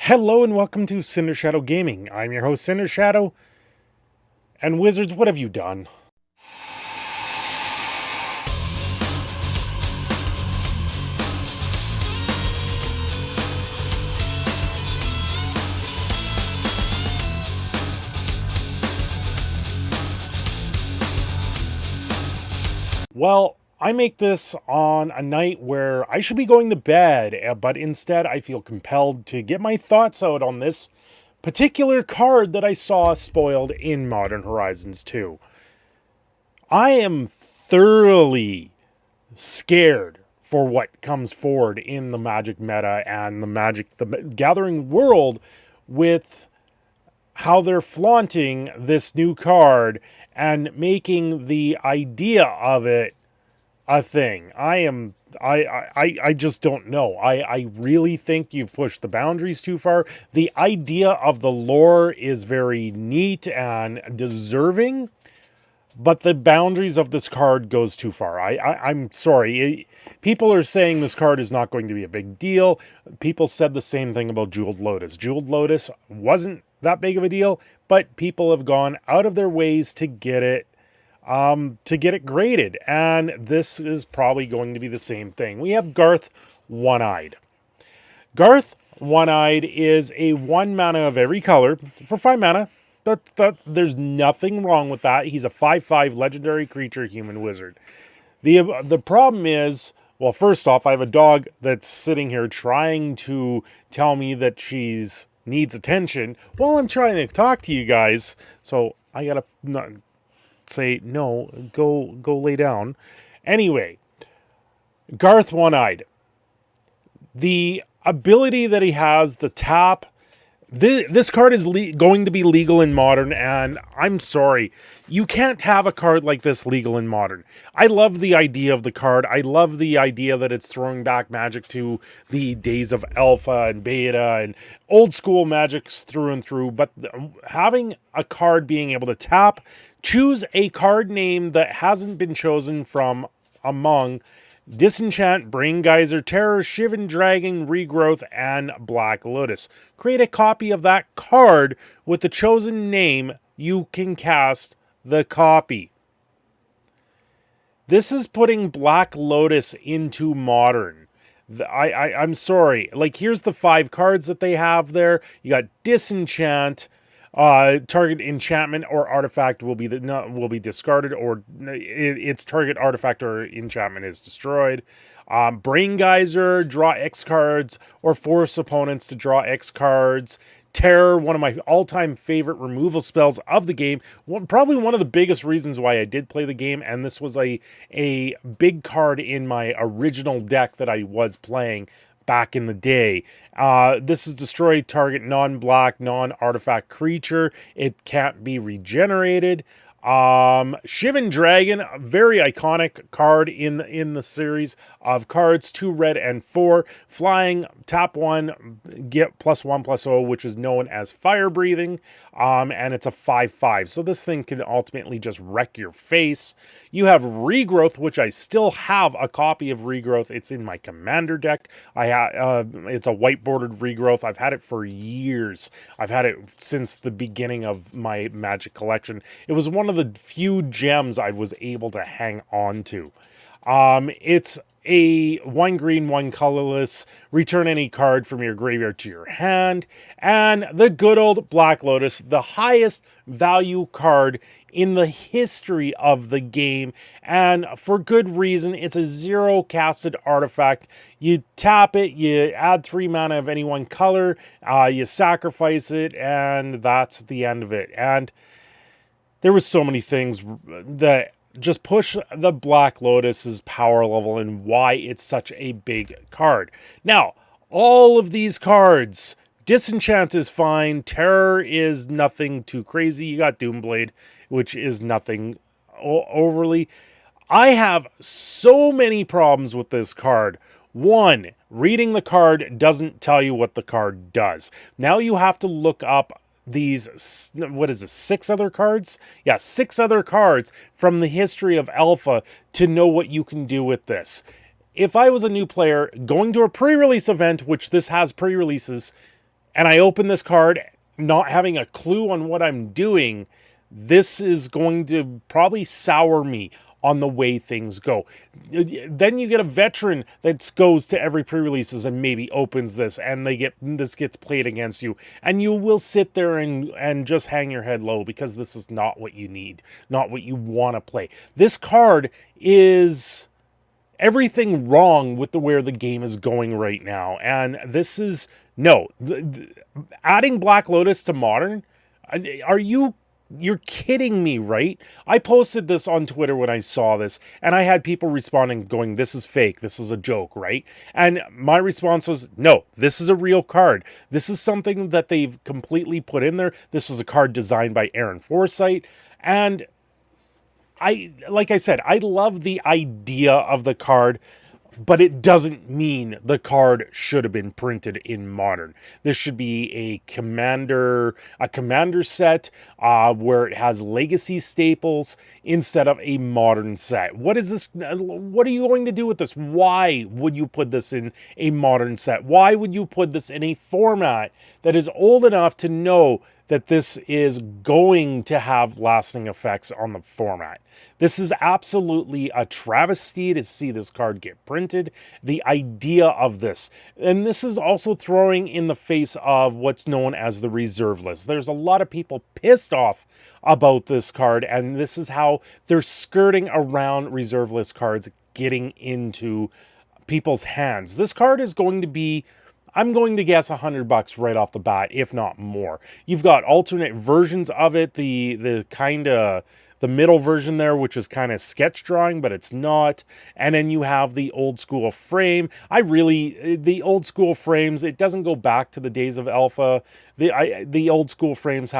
Hello and welcome to Cindershadow Gaming. I'm your host, Cindershadow. And Wizards, what have you done? Well, I make this on a night where I should be going to bed, but instead I feel compelled to get my thoughts out on this particular card that I saw spoiled in Modern Horizons 2. I am thoroughly scared for what comes forward in the Magic meta and the Gathering world with how they're flaunting this new card and making the idea of it a thing. I just don't know. I really think you've pushed the boundaries too far. The idea of the lore is very neat and deserving, but the boundaries of this card goes too far. I'm sorry. People are saying this card is not going to be a big deal. People said the same thing about Jeweled Lotus. Jeweled Lotus wasn't that big of a deal, but people have gone out of their ways to get it graded, and this is probably going to be the same thing. We have Garth One-Eyed. Garth One-Eyed is a 1 mana of every color for 5 mana. There's nothing wrong with that. He's a 5/5 legendary creature human wizard. The problem is, well, first off, I have a dog that's sitting here trying to tell me that she's needs attention while I'm trying to talk to you guys. So I gotta say, no, go lay down. Anyway, Garth One-Eyed. The ability that he has, the tap, this card is going to be legal in Modern, and I'm sorry, you can't have a card like this legal in Modern. I love the idea of the card. I love the idea that it's throwing back Magic to the days of Alpha and Beta and old school Magic through and through, but having a card being able to tap, choose a card name that hasn't been chosen from among Disenchant, Brain Geyser, Terror, Shivan Dragon, Regrowth, and Black Lotus. Create a copy of that card with the chosen name. You can cast the copy. This is putting Black Lotus into Modern. I'm sorry. Like, here's the 5 cards that they have there. You got Disenchant. Target enchantment or artifact will be discarded, or its target artifact or enchantment is destroyed. Brain Geyser, draw X cards, or force opponents to draw X cards. Terror, one of my all-time favorite removal spells of the game. Probably one of the biggest reasons why I did play the game, and this was a big card in my original deck that I was playing back in the day. This is destroy target non-black, non-artifact creature. It can't be regenerated. Shivan Dragon, a very iconic card in the series of cards. 2 red and 4 flying. Tap 1, get +1/+0, which is known as fire breathing. And it's a 5/5. So this thing can ultimately just wreck your face. You have Regrowth, which I still have a copy of Regrowth. It's in my commander deck. It's a white bordered Regrowth. I've had it for years. I've had it since the beginning of my Magic collection. It was one of the few gems I was able to hang on to. It's a 1 green, 1 colorless, return any card from your graveyard to your hand, and the good old Black Lotus, the highest value card in the history of the game, and for good reason. It's a 0 casted artifact. You tap it, you add 3 mana of any one color, you sacrifice it, and that's the end of it. And there was so many things that just push the Black Lotus's power level and why it's such a big card. Now, all of these cards, Disenchant is fine, Terror is nothing too crazy, you got Doomblade, which is nothing overly. I have so many problems with this card. 1, reading the card doesn't tell you what the card does. Now you have to look up these, what is this, 6 other cards? Yeah, 6 other cards from the history of Alpha to know what you can do with this. If I was a new player going to a pre-release event, which this has pre-releases, and I open this card not having a clue on what I'm doing, this is going to probably sour me on the way things go. Then you get a veteran that goes to every pre-releases and maybe opens this, and this gets played against you, and you will sit there and just hang your head low, because this is not what you need, not what you want to play. This card is everything wrong with where the game is going right now, and this is no adding Black Lotus to Modern. You're kidding me, right? I posted this on Twitter when I saw this, and I had people responding going, this is fake, this is a joke, right? And my response was, no, this is a real card. This is something that they've completely put in there. This was a card designed by Aaron Forsythe, and like I said, I love the idea of the card, but it doesn't mean the card should have been printed in Modern. This should be a commander set where it has legacy staples instead of a Modern set. What is this? What are you going to do with this? Why would you put this in a Modern set? Why would you put this in a format that is old enough to know that this is going to have lasting effects on the format? This is absolutely a travesty to see this card get printed. The idea of this. And this is also throwing in the face of what's known as the reserve list. There's a lot of people pissed off about this card, and this is how they're skirting around reserve list cards getting into people's hands. This card is going to be, I'm going to guess, $100 right off the bat, if not more. You've got alternate versions of it, the middle version there, which is kind of sketch drawing, but it's not. And then you have the old school frame. The old school frames, it doesn't go back to the days of alpha. The old school frames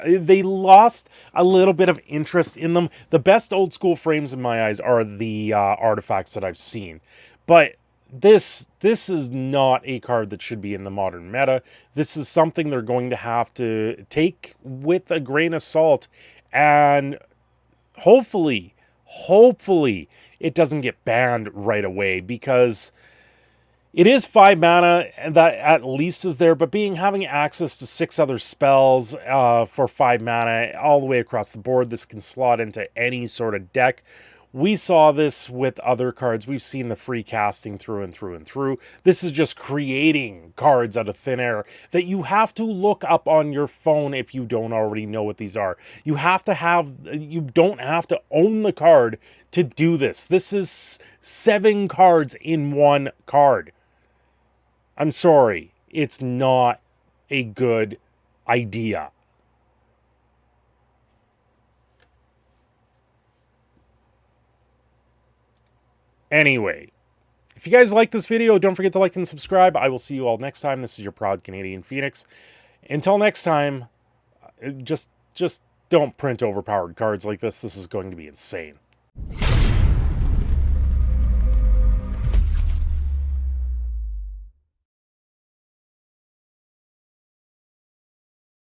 they lost a little bit of interest in them. The best old school frames in my eyes are the artifacts that I've seen. But this is not a card that should be in the Modern meta. This is something they're going to have to take with a grain of salt, and hopefully it doesn't get banned right away, because it is 5 mana, and that at least is there, but having access to 6 other spells for 5 mana all the way across the board, this can slot into any sort of deck. We saw this with other cards. We've seen the free casting through and through and through. This is just creating cards out of thin air that you have to look up on your phone if you don't already know what these are. You don't have to own the card to do this. This is 7 cards in one card. I'm sorry. It's not a good idea. Anyway, if you guys like this video, don't forget to like and subscribe. I will see you all next time. This is your proud Canadian Phoenix. Until next time, just don't print overpowered cards like this. This is going to be insane.